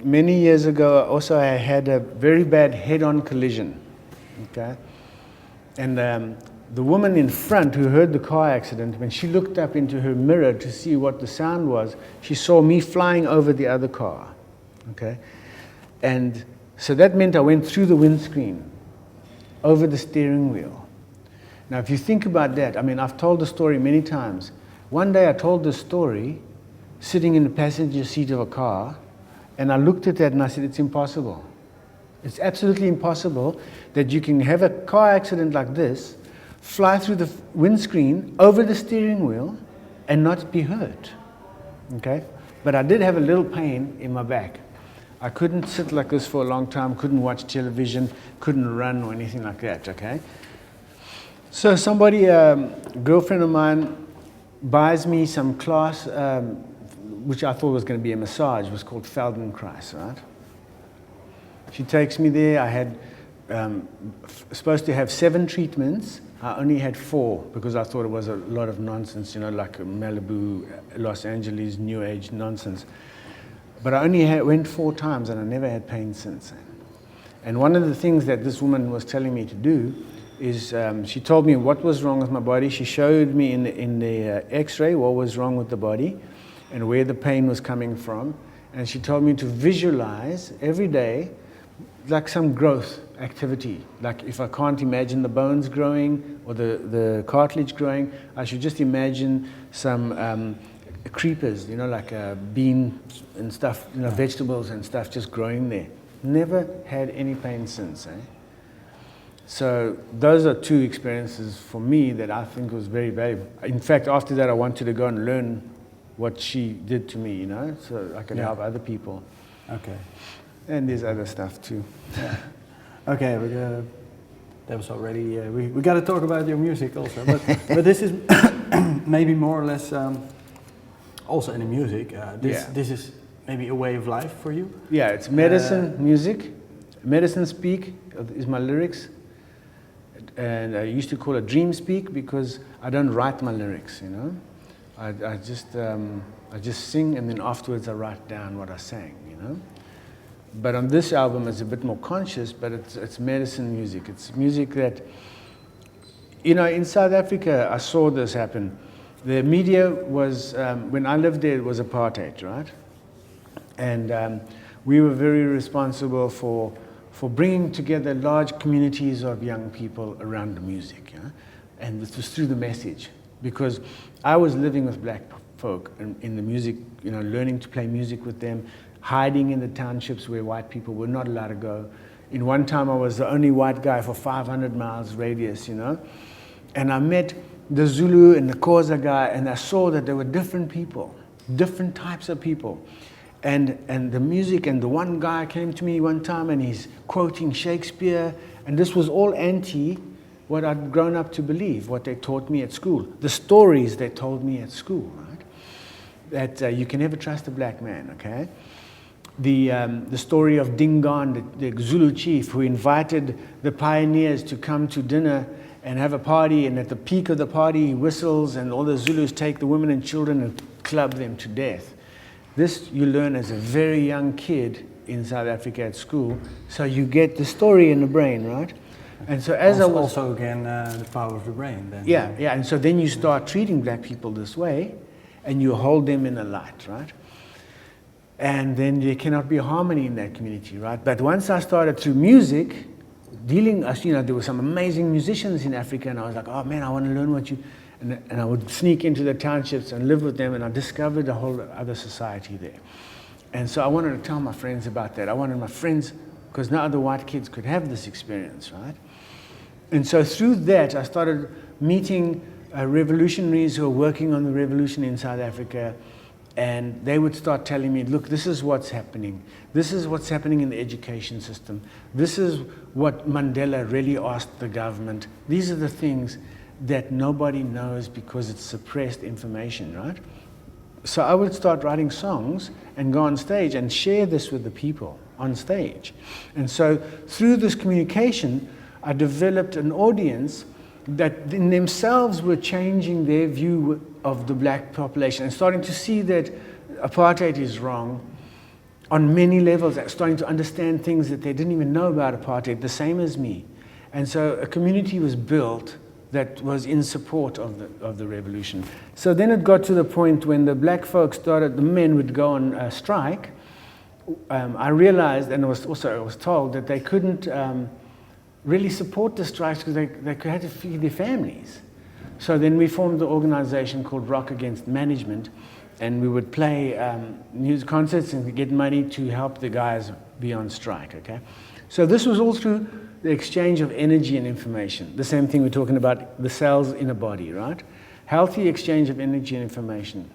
Many years ago, also I had a very bad head-on collision, okay? And the woman in front who heard the car accident, when she looked up into her mirror to see what the sound was, she saw me flying over the other car, okay? And so that meant I went through the windscreen, over the steering wheel. Now, if you think about that, I mean, I've told the story many times. One day I told this story sitting in the passenger seat of a car, and I looked at that and I said, it's impossible. It's absolutely impossible that you can have a car accident like this, fly through the windscreen, over the steering wheel, and not be hurt, okay? But I did have a little pain in my back. I couldn't sit like this for a long time, couldn't watch television, couldn't run or anything like that, okay? So somebody, a girlfriend of mine, buys me some class, which I thought was going to be a massage. It was called Feldenkrais, right? She takes me there. I had supposed to have 7 treatments. I only had 4 because I thought it was a lot of nonsense, you know, like Malibu, Los Angeles, New Age nonsense. But I only went 4 times, and I never had pain since then. And one of the things that this woman was telling me to do is she told me what was wrong with my body. She showed me in the X-ray what was wrong with the body and where the pain was coming from. And she told me to visualize every day like some growth activity. Like if I can't imagine the bones growing or the cartilage growing, I should just imagine some creepers, you know, like beans and stuff, you know, vegetables and stuff just growing there. Never had any pain since, eh? So those are 2 experiences for me that I think was very valuable. In fact, after that, I wanted to go and learn what she did to me, you know, so I could help other people. Okay. And there's other stuff too. Yeah. Okay, that was already, we got to talk about your music also, but this is maybe more or less also in the music. This is maybe a way of life for you? Yeah, it's medicine, music. Medicine speak is my lyrics. And I used to call it dream speak because I don't write my lyrics, you know. I just sing, and then afterwards I write down what I sang, you know. But on this album it's a bit more conscious, but it's medicine music. It's music that, you know, in South Africa I saw this happen. The media was, when I lived there, it was apartheid, right? And we were very responsible for bringing together large communities of young people around the music, you know? And this was through the message, because I was living with black folk in the music, you know, learning to play music with them, hiding in the townships where white people were not allowed to go. In one time I was the only white guy for 500 miles radius, you know? And I met the Zulu and the Xhosa guy, and I saw that there were different people, different types of people. And the music, and the one guy came to me one time and he's quoting Shakespeare, and this was all anti what I'd grown up to believe, what they taught me at school, the stories they told me at school, right? That you can never trust a black man, okay? The story of Dingaan, the Zulu chief who invited the pioneers to come to dinner and have a party, and at the peak of the party he whistles and all the Zulus take the women and children and club them to death. This you learn as a very young kid in South Africa at school, so you get the story in the brain, right? And so as also, I was... Also again, the power of the brain. Then. Yeah, and so then you start treating black people this way, and you hold them in a light, right? And then there cannot be harmony in that community, right? But once I started through music, you know, there were some amazing musicians in Africa, and I was like, oh man, I want to learn what you... And I would sneak into the townships and live with them, and I discovered a whole other society there. And so I wanted to tell my friends about that. I wanted my friends, because now the white kids could have this experience, right? And so through that, I started meeting revolutionaries who were working on the revolution in South Africa, and they would start telling me, look, this is what's happening. This is what's happening in the education system. This is what Mandela really asked the government. These are the things that nobody knows because it's suppressed information, right? So I would start writing songs and go on stage and share this with the people on stage. And so through this communication, I developed an audience that in themselves were changing their view of the black population and starting to see that apartheid is wrong. on many levels, starting to understand things that they didn't even know about apartheid, the same as me. And so a community was built that was in support of the revolution. So then it got to the point when the black folks started, the men would go on strike. I realized, and I was told, that they couldn't really support the strikes because they had to feed their families. So then we formed the organization called Rock Against Management, and we would play music concerts and get money to help the guys be on strike, okay? So this was all through the exchange of energy and information. The same thing we're talking about, the cells in a body, right? Healthy exchange of energy and information.